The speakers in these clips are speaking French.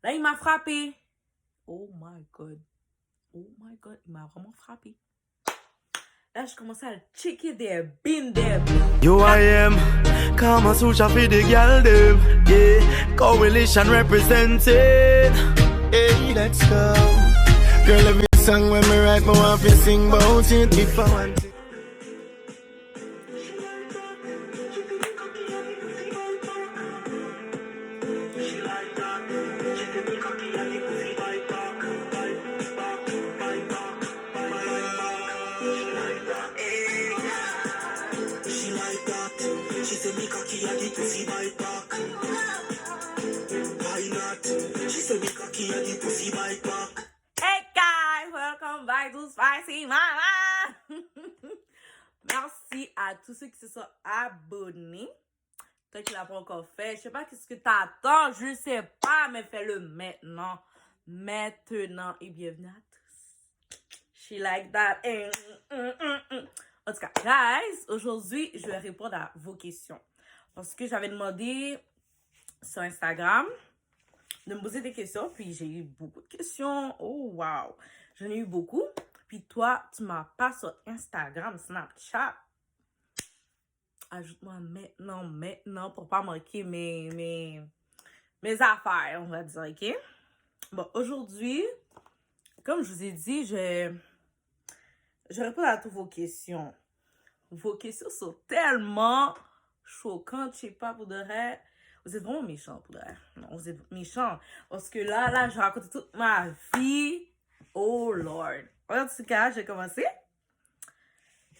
Là, il m'a frappé. Oh my God. Oh my God, il m'a vraiment frappé. Là, je commençais à le checker there, been there. You I am, Kama Sutra for the girl them. Yeah, coalition represented. Hey, let's go. Girl, every song when me write, me want to sing about it if I want it. Hey guys, welcome back to Spicy Mama. Merci à tous ceux qui se sont abonnés. Toi qui l'as pas encore fait, je sais pas qu'est-ce que t'attends, je sais pas, mais fais-le maintenant. Maintenant et bienvenue à tous. She like that. En tout cas, guys, aujourd'hui, je vais répondre à vos questions. Parce que j'avais demandé sur Instagram de me poser des questions, puis j'ai eu beaucoup de questions. Oh, wow! J'en ai eu beaucoup. Puis toi, tu m'as pas sur Instagram, Snapchat. Ajoute-moi maintenant, pour pas manquer mes affaires, on va dire, OK? Bon, aujourd'hui, comme je vous ai dit, je réponds à toutes vos questions. Vos questions sont tellement choquantes, je sais pas, pour de vrai. Vous êtes vraiment méchants, pour de vrai. Non, vous êtes méchants. Parce que là, je raconte toute ma vie. Oh, Lord. En tout cas, j'ai commencé.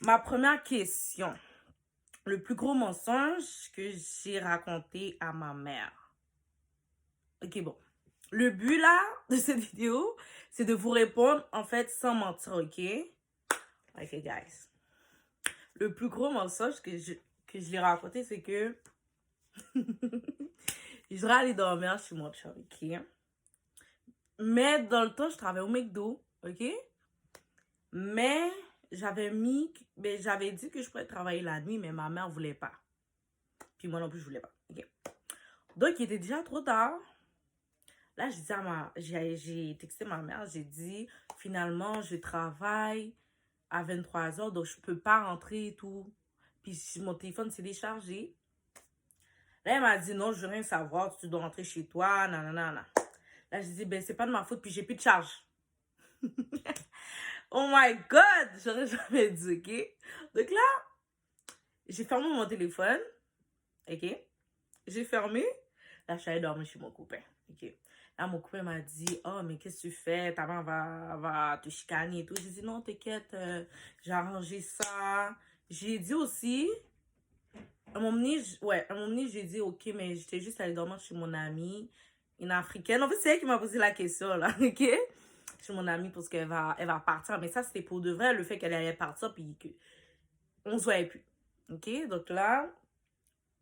Ma première question. Le plus gros mensonge que j'ai raconté à ma mère. Ok, bon. Le but, là, de cette vidéo, c'est de vous répondre, en fait, sans mentir, ok? Ok, guys. Le plus gros mensonge que je lui ai raconté, c'est que je voudrais aller dormir chez mon chum, ok? Mais dans le temps, je travaillais au McDo, ok? Mais j'avais dit que je pourrais travailler la nuit, mais ma mère voulait pas. Puis moi non plus, je voulais pas, ok? Donc, il était déjà trop tard. Là, j'ai texté ma mère, j'ai dit, finalement, je travaille à 23h, donc je peux pas rentrer et tout. Puis mon téléphone s'est déchargé. Là, elle m'a dit, non, je veux rien savoir, tu dois rentrer chez toi, nanana. Là, j'ai dit, ben, c'est pas de ma faute, puis j'ai plus de charge. Oh my God! J'aurais jamais dit, ok? Donc là, j'ai fermé mon téléphone, ok? J'ai fermé. Là, je suis allée dormir chez mon copain, ok? Là, mon copain m'a dit, oh, mais qu'est-ce que tu fais? Ta mère va te chicaner et tout. J'ai dit, non, t'inquiète, j'ai arrangé ça. J'ai dit aussi, à un moment donné, j'ai dit, ok, mais j'étais juste allée dormir chez mon amie, une africaine. En fait, c'est elle qui m'a posé la question, là, ok? Chez mon amie, parce qu'elle va partir. Mais ça, c'était pour de vrai, le fait qu'elle allait partir, puis qu'on se voyait plus. Ok? Donc là,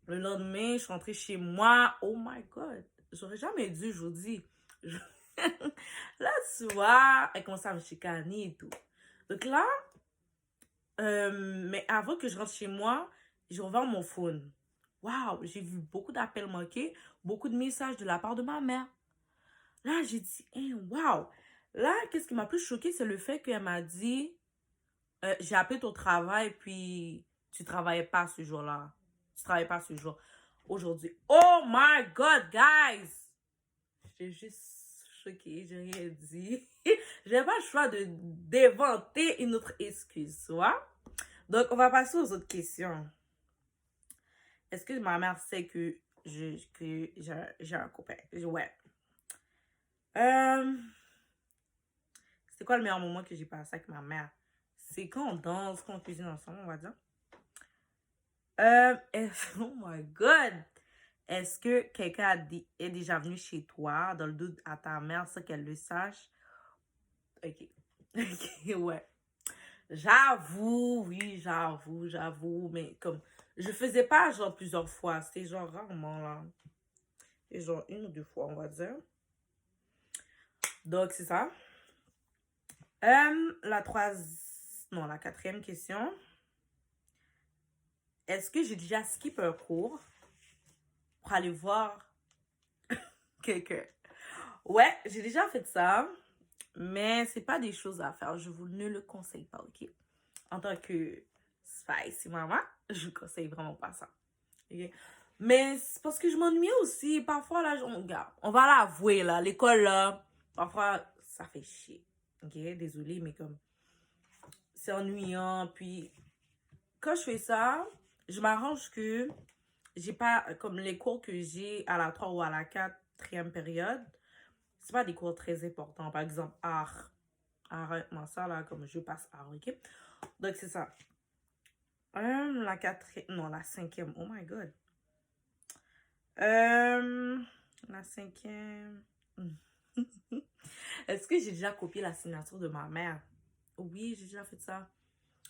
le lendemain, je suis rentrée chez moi. Oh my God! J'aurais jamais dû, je vous dis. Là, tu vois, elle commençait à me chicaner et tout. Donc là, mais avant que je rentre chez moi, j'ai ouvert mon phone. Waouh, j'ai vu beaucoup d'appels manqués, beaucoup de messages de la part de ma mère. Là, j'ai dit, hey, waouh. Là, qu'est-ce qui m'a plus choquée, c'est le fait qu'elle m'a dit, j'ai appelé ton travail, puis tu travaillais pas ce jour-là. Tu travaillais pas ce jour. Aujourd'hui. Oh my God, guys! J'étais juste choquée, j'ai rien dit. J'ai pas le choix d'inventer une autre excuse, tu vois? Donc, on va passer aux autres questions. Est-ce que ma mère sait que j'ai un copain? Ouais. C'est quoi le meilleur moment que j'ai passé avec ma mère? C'est quand on danse, quand on cuisine ensemble, on va dire. Oh my God! Est-ce que quelqu'un est déjà venu chez toi, dans le doute à ta mère, sans qu'elle le sache? Ok. Ok, ouais. J'avoue, oui, j'avoue. Mais comme, je faisais pas genre plusieurs fois. C'était genre rarement, là. Et genre une ou deux fois, on va dire. Donc, c'est ça. La quatrième question. Est-ce que j'ai déjà skippé un cours pour aller voir quelqu'un? Ouais, j'ai déjà fait ça, mais c'est pas des choses à faire. Je vous ne le conseille pas, ok? En tant que spicy maman, je vous conseille vraiment pas ça. Ok? Mais c'est parce que je m'ennuie aussi. Parfois, là, regarde, on va l'avouer, là, l'école, là, parfois, ça fait chier. Ok? Désolée, mais comme, c'est ennuyant. Puis, quand je fais ça, je m'arrange que j'ai pas, comme les cours que j'ai à la 3 ou à la 4e période, c'est pas des cours très importants. Par exemple, art. Arrête-moi ça, là, comme je passe art, ok? Donc, c'est ça. La 4e, non, la 5e. Oh my God. La 5e. Est-ce que j'ai déjà copié la signature de ma mère? Oui, j'ai déjà fait ça.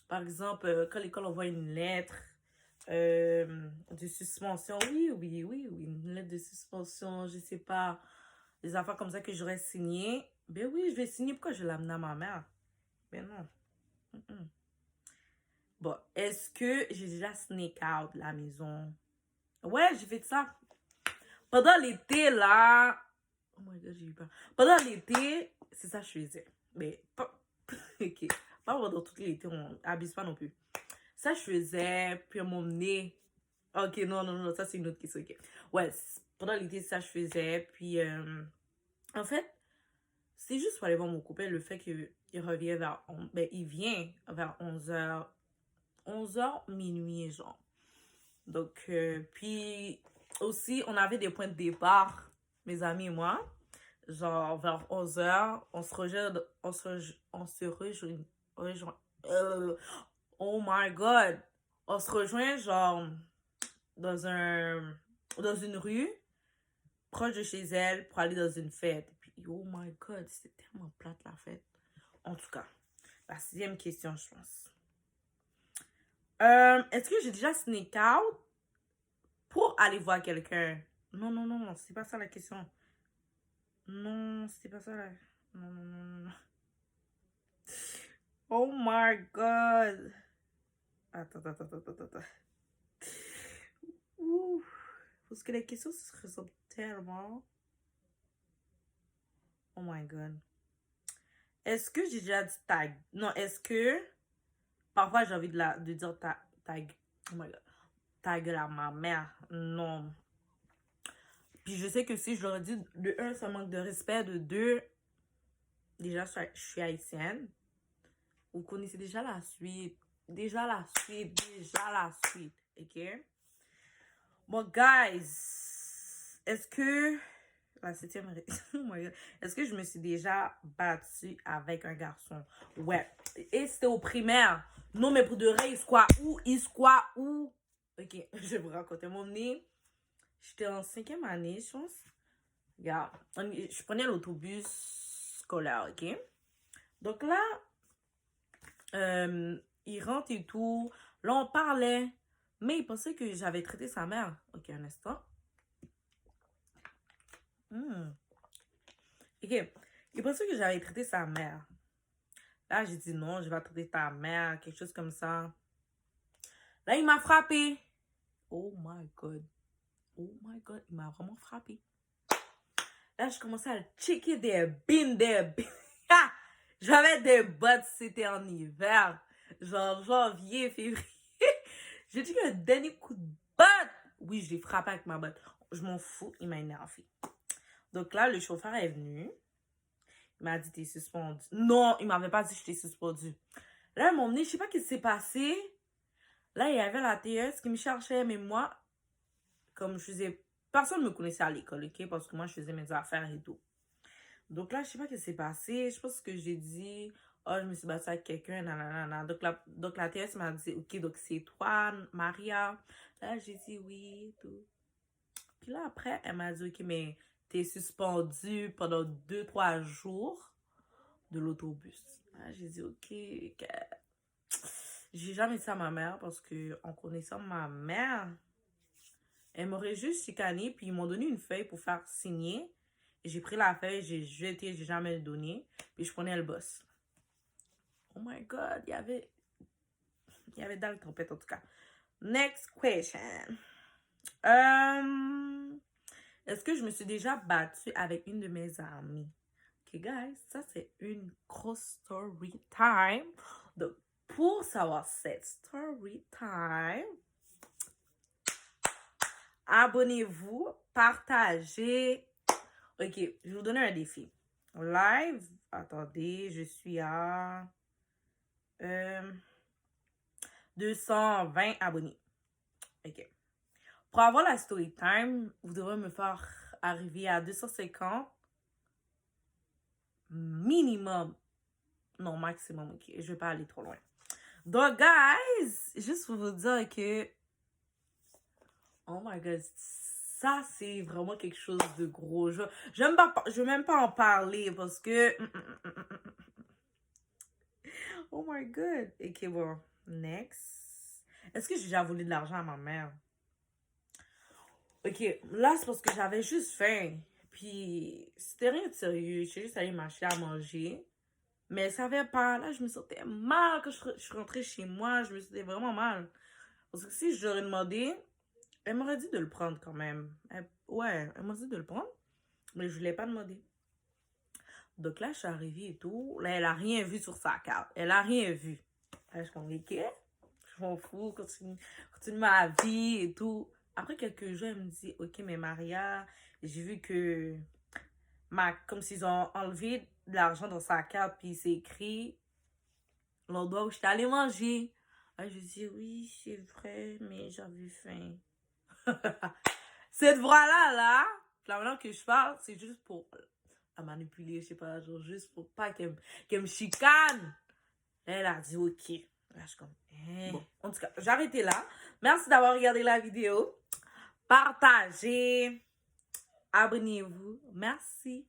Par exemple, quand l'école envoie une lettre de suspension. Oui, une lettre de suspension, je sais pas. Des affaires comme ça que j'aurais signé. Ben oui, je vais signer. Pourquoi je l'amène à ma mère? Ben non. Mm-mm. Bon, est-ce que j'ai déjà sneak out la maison? Ouais, j'ai fait ça. Pendant l'été, là... Oh my God, j'ai eu peur. Pendant l'été, c'est ça que je faisais. Mais pas... Ok. Pas pendant tout l'été, on abuse pas non plus. Ça, je faisais, puis mon nez. Ok, non, ça, c'est une autre question. Ok. Ouais, pendant l'été, ça, je faisais. Puis, en fait, c'est juste pour aller voir mon copain, le fait qu'il revient vers... Ben, il vient vers 11h. 11h, minuit, genre. Donc, puis aussi, on avait des points de départ, mes amis et moi. Genre, vers 11h, on se rejoint, oh my God! On se rejoint, genre, dans dans une rue, proche de chez elle, pour aller dans une fête. Et puis, oh my God, c'était tellement plate, la fête. En tout cas, la 6e question, je pense. Est-ce que j'ai déjà sneak out pour aller voir quelqu'un? Non, c'est pas ça la question. Non, c'est pas ça la... Non. Oh my God. Attends. Ouh. Parce que les questions se ressemblent tellement. Oh my God. Est-ce que j'ai déjà dit tag? Non, est-ce que... Parfois, j'ai envie de dire tag. Oh my God. Tag à ma mère. Non. Puis je sais que si je leur dis, de un, ça manque de respect. De deux, déjà, je suis haïtienne. Vous connaissez déjà la suite. Déjà la suite. OK? Bon, guys, est-ce que... La 7e... Oh my God. Est-ce que je me suis déjà battue avec un garçon? Ouais. Et c'était au primaire. Non, mais pour de vrai, il se croit où? OK, je vais vous raconter mon nez. J'étais en 5e année, je pense. Regarde, je prenais l'autobus scolaire, OK? Donc là, il rentre et tout. Là, on parlait. Mais il pensait que j'avais traité sa mère. OK, un instant. OK. Il pensait que j'avais traité sa mère. Là, j'ai dit non, je vais traiter ta mère, quelque chose comme ça. Là, il m'a frappé. Oh my God, il m'a vraiment frappé. Là, je commençais à checker des bines. J'avais des bottes, c'était en hiver. Genre janvier, février. J'ai dit que le dernier coup de botte. Oui, je l'ai frappé avec ma botte. Je m'en fous, il m'a énervé. Donc là, le chauffeur est venu. Il m'a dit, t'es suspendu. Non, il m'avait pas dit que j'étais suspendu. Là, ils m'ont emmené, je sais pas ce qui s'est passé. Là, il y avait la TS qui me cherchait, mais moi, comme je faisais... Personne ne me connaissait à l'école, ok? Parce que moi, je faisais mes affaires et tout. Donc là, je sais pas ce qui s'est passé. Je pense que j'ai dit, oh, je me suis battue avec quelqu'un, nanana. Donc la TS m'a dit, ok, donc c'est toi, Maria. Là, j'ai dit oui, tout. Puis là, après, elle m'a dit, ok, mais t'es suspendue pendant 2-3 jours de l'autobus. Là, j'ai dit, ok. J'ai jamais dit ça à ma mère parce que en connaissant ma mère, elle m'aurait juste chicané, puis ils m'ont donné une feuille pour faire signer. J'ai pris la feuille, j'ai jeté, j'ai jamais donné, puis je prenais le boss. Oh my God, il y avait dans le trompette en tout cas. Next question. Est-ce que je me suis déjà battue avec une de mes amies? Ok, guys, ça c'est une grosse story time. Donc, pour savoir cette story time, abonnez-vous, partagez. Ok, je vais vous donner un défi. Live, attendez, je suis à 220 abonnés. Ok. Pour avoir la story time, vous devrez me faire arriver à 250 minimum. Non, maximum, ok. Je vais pas aller trop loin. Donc, guys, juste pour vous dire que, oh my god, ça, c'est vraiment quelque chose de gros. Je vais même pas en parler parce que, oh my god. Ok, bon, next. Est-ce que j'ai déjà volé de l'argent à ma mère? Ok, là, c'est parce que j'avais juste faim. Puis, c'était rien de sérieux. J'ai juste allé m'acheter à manger. Mais ça avait pas. Là, je me sentais mal quand je suis rentrée chez moi. Je me sentais vraiment mal. Parce que si je l'aurais demandé, elle m'aurait dit de le prendre quand même. Ouais, elle m'a dit de le prendre. Mais je ne l'ai pas demandé. Donc là, je suis arrivée et tout. Là, elle a rien vu sur sa carte. Elle a rien vu. Là, je suis comme, ok, je m'en fous. Continue ma vie et tout. Après quelques jours, elle me dit, ok, mais Maria, j'ai vu que comme s'ils ont enlevé de l'argent dans sa carte, puis c'est écrit l'endroit où j'étais allée manger. Là, je dis, oui, c'est vrai, mais j'avais faim. Cette voix-là, la manière que je parle, c'est juste pour la manipuler, je sais pas, genre juste pour pas qu'elle me chicane. Elle a dit, ok. Là, je suis comme, Bon, en tout cas, j'ai arrêté là. Merci d'avoir regardé la vidéo. Partagez. Abonnez-vous. Merci.